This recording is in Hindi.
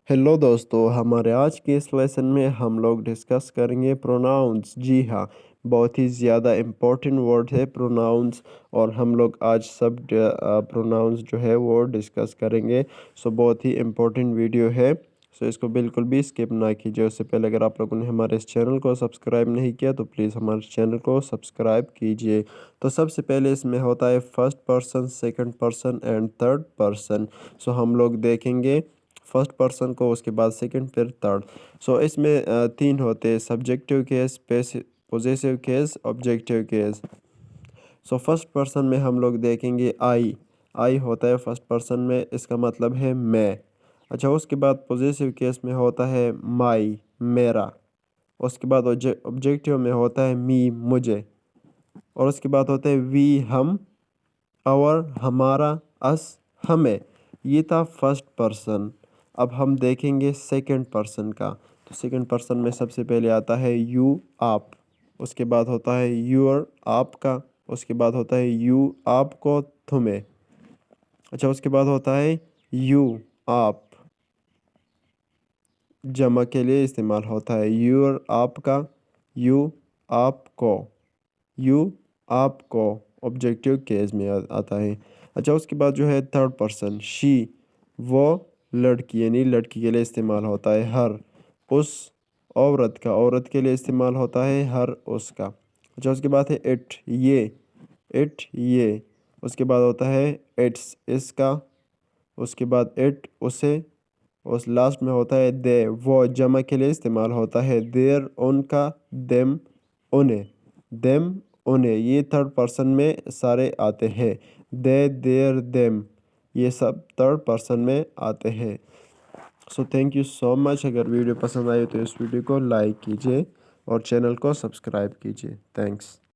हेलो दोस्तों, हमारे आज के इस लेसन में हम लोग डिस्कस करेंगे प्रोनाउंस। जी हाँ, बहुत ही ज़्यादा इम्पोर्टेंट वर्ड है प्रोनाउंस। और हम लोग आज सब प्रोनाउंस जो है वो डिस्कस करेंगे। सो बहुत ही इम्पोर्टेंट वीडियो है। सो इसको बिल्कुल भी स्किप ना कीजिए। उससे पहले अगर आप लोगों ने हमारे इस चैनल को सब्सक्राइब नहीं किया तो प्लीज़ हमारे चैनल को सब्सक्राइब कीजिए। तो सबसे पहले इसमें होता है first person, second person and third person. So हम लोग देखेंगे फर्स्ट पर्सन को, उसके बाद सेकंड, फिर थर्ड। सो इसमें तीन होते हैं: subjective case, possessive case, objective case. So first person में हम लोग देखेंगे आई। आई होता है फर्स्ट पर्सन में, इसका मतलब है मैं। अच्छा, उसके बाद पोजेसिव केस में होता है माई, मेरा। उसके बाद ऑब्जेक्टिव में होता है मी, मुझे। और उसके बाद होता है वी, हम, और, हमारा, अस, हमें। ये था फर्स्ट पर्सन। अब हम देखेंगे सेकंड पर्सन का। तो सेकंड पर्सन में सबसे पहले आता है यू, आप। उसके बाद होता है यूर, आपका। उसके बाद होता है यू, आपको, तुम्हें। अच्छा, उसके बाद होता है यू, आप। जमा के लिए इस्तेमाल होता है यूर, आपका, यू, आपको, यू, आपको। ऑब्जेक्टिव केस में आता है। अच्छा, उसके बाद जो है थर्ड पर्सन शी, वो लड़की, यानी लड़की के लिए इस्तेमाल होता है हर। उस, औरत का, औरत के लिए इस्तेमाल होता है हर, उसका। अच्छा, उसके बाद है इट, ये। इट, ये। उसके बाद होता है इट्स, इसका। उसके बाद इट, उसे। उस लास्ट में होता है दे, वो जमा के लिए इस्तेमाल होता है देर, उनका, देम, उन्हें। देम, उन्हें, ये थर्ड पर्सन में सारे आते हैं। दे, देर, देम, ये सब थर्ड पर्सन में आते हैं। So thank you so much. अगर वीडियो पसंद आई तो इस वीडियो को लाइक कीजिए और चैनल को सब्सक्राइब कीजिए। थैंक्स।